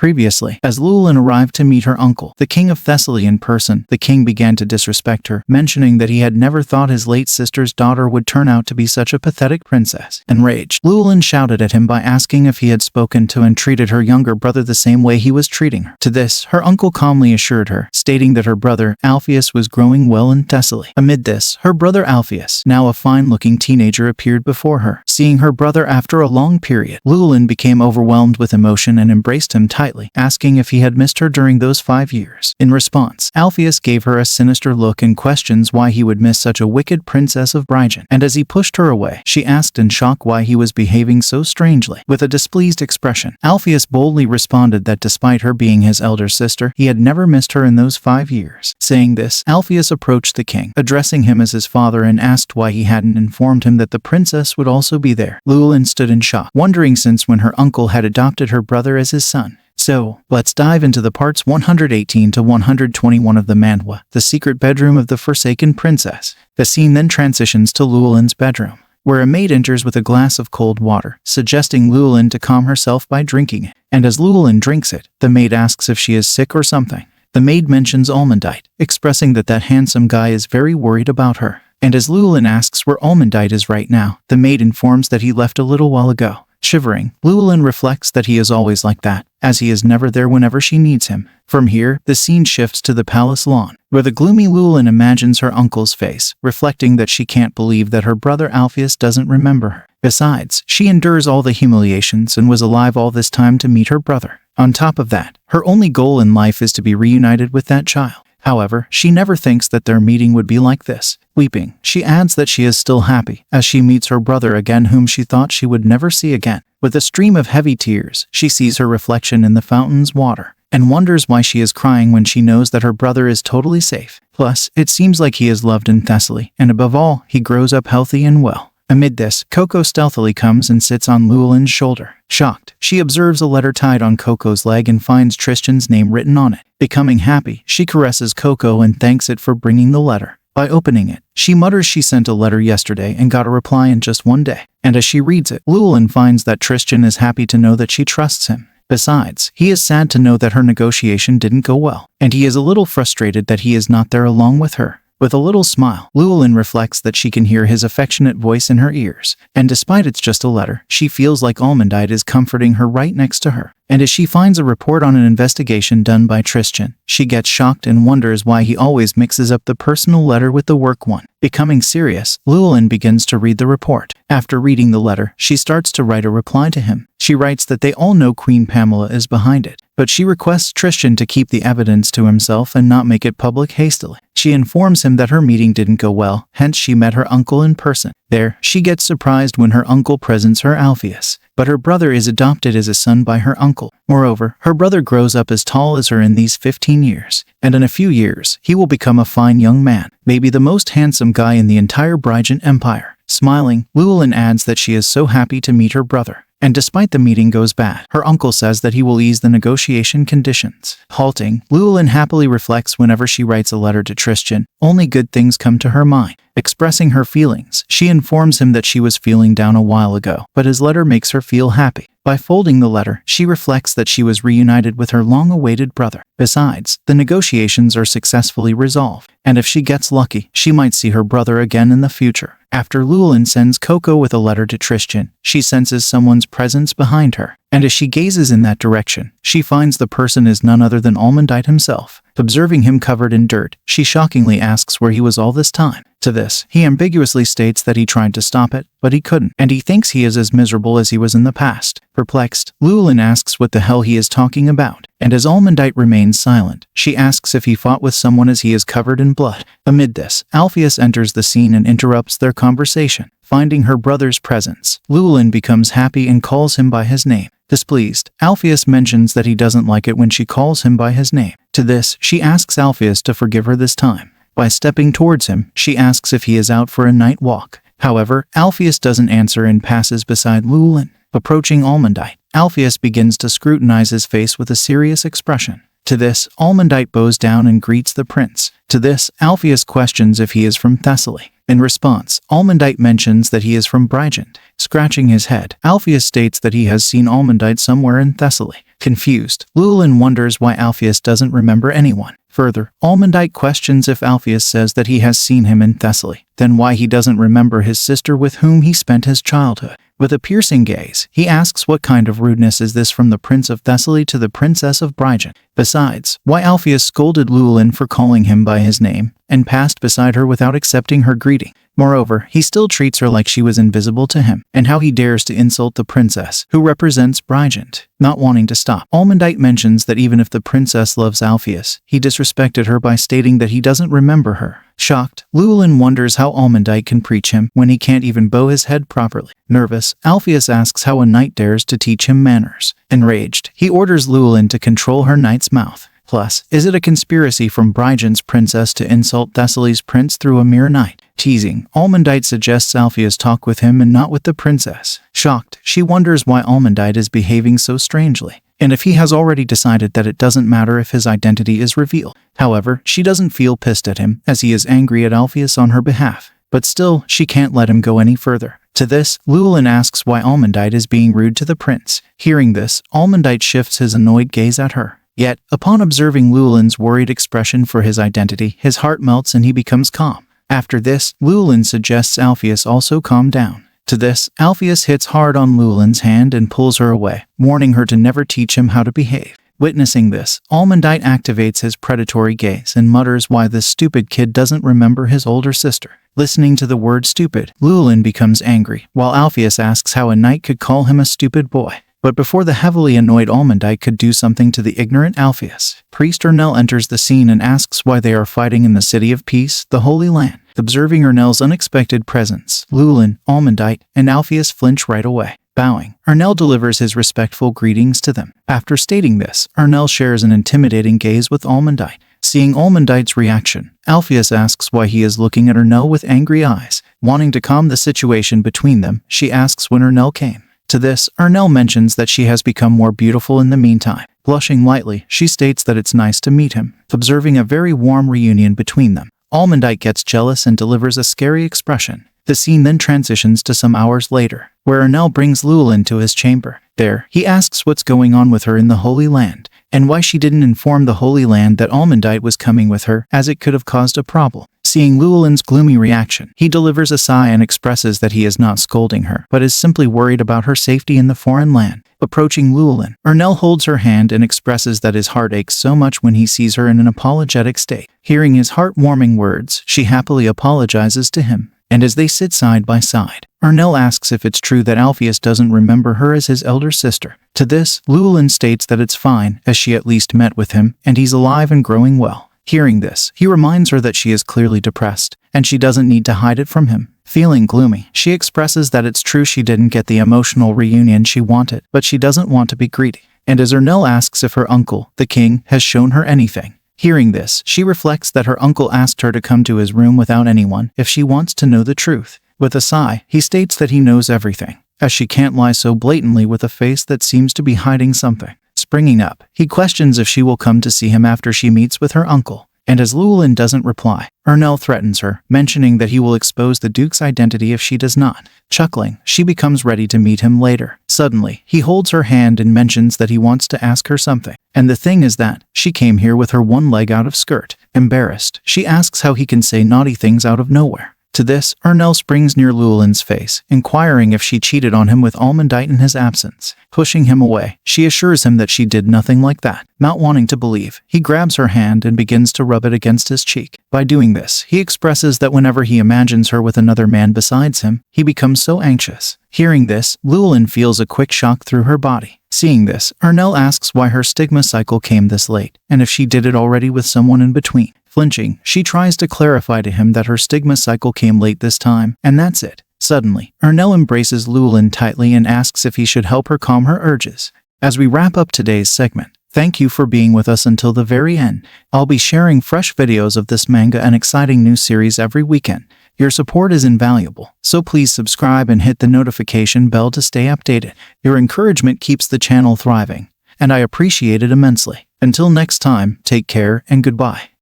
Previously, as Lewellyn arrived to meet her uncle, the king of Thessaly in person, the king began to disrespect her, mentioning that he had never thought his late sister's daughter would turn out to be such a pathetic princess. Enraged, Lewellyn shouted at him by asking if he had spoken to and treated her younger brother the same way he was treating her. To this, her uncle calmly assured her, stating that her brother, Alpheus, was growing well in Thessaly. Amid this, her brother Alpheus, now a fine-looking teenager, appeared before her. Seeing her brother after a long period, Lewellyn became overwhelmed with emotion and embraced him tightly, asking if he had missed her during those 5 years. In response, Alpheus gave her a sinister look and questions why he would miss such a wicked princess of Brygen. And as he pushed her away, she asked in shock why he was behaving so strangely. With a displeased expression, Alpheus boldly responded that despite her being his elder sister, he had never missed her in those 5 years. Saying this, Alpheus approached the king, addressing him as his father, and asked why he hadn't informed him that the princess would also be there. Lewellyn stood in shock, wondering since when her uncle had adopted her brother as his son. So, let's dive into the parts 118 to 121 of the manhwa, The Secret Bedroom of the Forsaken Princess. The scene then transitions to Lewellyn's bedroom, where a maid enters with a glass of cold water, suggesting Lewellyn to calm herself by drinking it. And as Lewellyn drinks it, the maid asks if she is sick or something. The maid mentions Almondite, expressing that handsome guy is very worried about her. And as Lewellyn asks where Almondite is right now, the maid informs that he left a little while ago. Shivering, Lewellyn reflects that he is always like that, as he is never there whenever she needs him. From here, the scene shifts to the palace lawn, where the gloomy Lewellyn imagines her uncle's face, reflecting that she can't believe that her brother Alpheus doesn't remember her. Besides, she endures all the humiliations and was alive all this time to meet her brother. On top of that, her only goal in life is to be reunited with that child. However, she never thinks that their meeting would be like this. Weeping, she adds that she is still happy, as she meets her brother again, whom she thought she would never see again. With a stream of heavy tears, she sees her reflection in the fountain's water, and wonders why she is crying when she knows that her brother is totally safe. Plus, it seems like he is loved in Thessaly, and above all, he grows up healthy and well. Amid this, Coco stealthily comes and sits on Lewellyn's shoulder. Shocked, she observes a letter tied on Coco's leg and finds Tristan's name written on it. Becoming happy, she caresses Coco and thanks it for bringing the letter. By opening it, she mutters she sent a letter yesterday and got a reply in just 1 day. And as she reads it, Lewellyn finds that Tristan is happy to know that she trusts him. Besides, he is sad to know that her negotiation didn't go well, and he is a little frustrated that he is not there along with her. With a little smile, Lewellyn reflects that she can hear his affectionate voice in her ears, and despite it's just a letter, she feels like Almondite is comforting her right next to her. And as she finds a report on an investigation done by Tristan, she gets shocked and wonders why he always mixes up the personal letter with the work one. Becoming serious, Lewellyn begins to read the report. After reading the letter, she starts to write a reply to him. She writes that they all know Queen Pamela is behind it, but she requests Tristan to keep the evidence to himself and not make it public hastily. She informs him that her meeting didn't go well, hence she met her uncle in person. There, she gets surprised when her uncle presents her Alpheus, but her brother is adopted as a son by her uncle. Moreover, her brother grows up as tall as her in these 15 years, and in a few years, he will become a fine young man, maybe the most handsome guy in the entire Brygen Empire. Smiling, Lewellyn adds that she is so happy to meet her brother. And despite the meeting goes bad, her uncle says that he will ease the negotiation conditions. Halting, Lewellyn happily reflects whenever she writes a letter to Tristan, only good things come to her mind. Expressing her feelings, she informs him that she was feeling down a while ago, but his letter makes her feel happy. By folding the letter, she reflects that she was reunited with her long-awaited brother. Besides, the negotiations are successfully resolved, and if she gets lucky, she might see her brother again in the future. After Lewellyn sends Coco with a letter to Tristan, she senses someone's presence behind her, and as she gazes in that direction, she finds the person is none other than Almondite himself. Observing him covered in dirt, she shockingly asks where he was all this time. To this, he ambiguously states that he tried to stop it, but he couldn't, and he thinks he is as miserable as he was in the past. Perplexed, Lewellyn asks what the hell he is talking about, and as Almondite remains silent, she asks if he fought with someone as he is covered in blood. Amid this, Alpheus enters the scene and interrupts their conversation. Finding her brother's presence, Lewellyn becomes happy and calls him by his name. Displeased, Alpheus mentions that he doesn't like it when she calls him by his name. To this, she asks Alpheus to forgive her this time. By stepping towards him, she asks if he is out for a night walk. However, Alpheus doesn't answer and passes beside Lewellyn. Approaching Almondite, Alpheus begins to scrutinize his face with a serious expression. To this, Almondite bows down and greets the prince. To this, Alpheus questions if he is from Thessaly. In response, Almondite mentions that he is from Brigent. Scratching his head, Alpheus states that he has seen Almondite somewhere in Thessaly. Confused, Lewellyn wonders why Alpheus doesn't remember anyone. Further, Almondite questions if Alpheus says that he has seen him in Thessaly, then why he doesn't remember his sister with whom he spent his childhood. With a piercing gaze, he asks what kind of rudeness is this from the Prince of Thessaly to the Princess of Brigent. Besides, why Alpheus scolded Lewellyn for calling him by his name, and passed beside her without accepting her greeting. Moreover, he still treats her like she was invisible to him, and how he dares to insult the princess, who represents Brigent. Not wanting to stop, Almondite mentions that even if the princess loves Alpheus, he disrespected her by stating that he doesn't remember her. Shocked, Lewellyn wonders how Almondite can preach him when he can't even bow his head properly. Nervous, Alpheus asks how a knight dares to teach him manners. Enraged, he orders Lewellyn to control her knight's mouth. Plus, is it a conspiracy from Brigent's princess to insult Thessaly's prince through a mere knight? Teasing, Almondite suggests Alpheus talk with him and not with the princess. Shocked, she wonders why Almondite is behaving so strangely, and if he has already decided that it doesn't matter if his identity is revealed. However, she doesn't feel pissed at him, as he is angry at Alpheus on her behalf. But still, she can't let him go any further. To this, Lewellyn asks why Almondite is being rude to the prince. Hearing this, Almondite shifts his annoyed gaze at her. Yet, upon observing Lewellyn's worried expression for his identity, his heart melts and he becomes calm. After this, Lewellyn suggests Alpheus also calm down. To this, Alpheus hits hard on Lewellyn's hand and pulls her away, warning her to never teach him how to behave. Witnessing this, Almondite activates his predatory gaze and mutters why this stupid kid doesn't remember his older sister. Listening to the word stupid, Lewellyn becomes angry, while Alpheus asks how a knight could call him a stupid boy. But before the heavily annoyed Almondite could do something to the ignorant Alpheus, Priest Ernell enters the scene and asks why they are fighting in the City of Peace, the Holy Land. Observing Ernell's unexpected presence, Lewellyn, Almondite, and Alpheus flinch right away. Bowing, Ernell delivers his respectful greetings to them. After stating this, Ernell shares an intimidating gaze with Almondite. Seeing Almondite's reaction, Alpheus asks why he is looking at Ernell with angry eyes. Wanting to calm the situation between them, she asks when Ernell came. To this, Ernell mentions that she has become more beautiful in the meantime. Blushing lightly, she states that it's nice to meet him. Observing a very warm reunion between them, Almondite gets jealous and delivers a scary expression. The scene then transitions to some hours later, where Ernell brings Lewellyn to his chamber. There, he asks what's going on with her in the Holy Land, and why she didn't inform the Holy Land that Almondite was coming with her, as it could have caused a problem. Seeing Lewellyn's gloomy reaction, he delivers a sigh and expresses that he is not scolding her, but is simply worried about her safety in the foreign land. Approaching Lewellyn, Ernell holds her hand and expresses that his heart aches so much when he sees her in an apologetic state. Hearing his heart-warming words, she happily apologizes to him. And as they sit side by side, Ernell asks if it's true that Alpheus doesn't remember her as his elder sister. To this, Lewellyn states that it's fine, as she at least met with him, and he's alive and growing well. Hearing this, he reminds her that she is clearly depressed, and she doesn't need to hide it from him. Feeling gloomy, she expresses that it's true she didn't get the emotional reunion she wanted, but she doesn't want to be greedy. And as Ernell asks if her uncle, the king, has shown her anything. Hearing this, she reflects that her uncle asked her to come to his room without anyone if she wants to know the truth. With a sigh, he states that he knows everything, as she can't lie so blatantly with a face that seems to be hiding something. Springing up, he questions if she will come to see him after she meets with her uncle. And as Lewellyn doesn't reply, Ernell threatens her, mentioning that he will expose the Duke's identity if she does not. Chuckling, she becomes ready to meet him later. Suddenly, he holds her hand and mentions that he wants to ask her something. And the thing is that, she came here with her one leg out of skirt. Embarrassed, she asks how he can say naughty things out of nowhere. To this, Ernell springs near Lewellyn's face, inquiring if she cheated on him with Almondite in his absence. Pushing him away, she assures him that she did nothing like that. Not wanting to believe, he grabs her hand and begins to rub it against his cheek. By doing this, he expresses that whenever he imagines her with another man besides him, he becomes so anxious. Hearing this, Lewellyn feels a quick shock through her body. Seeing this, Ernell asks why her stigma cycle came this late, and if she did it already with someone in between. Flinching, she tries to clarify to him that her stigma cycle came late this time, and that's it. Suddenly, Ernell embraces Lewellyn tightly and asks if he should help her calm her urges. As we wrap up today's segment, thank you for being with us until the very end. I'll be sharing fresh videos of this manga and exciting new series every weekend. Your support is invaluable, so please subscribe and hit the notification bell to stay updated. Your encouragement keeps the channel thriving, and I appreciate it immensely. Until next time, take care and goodbye.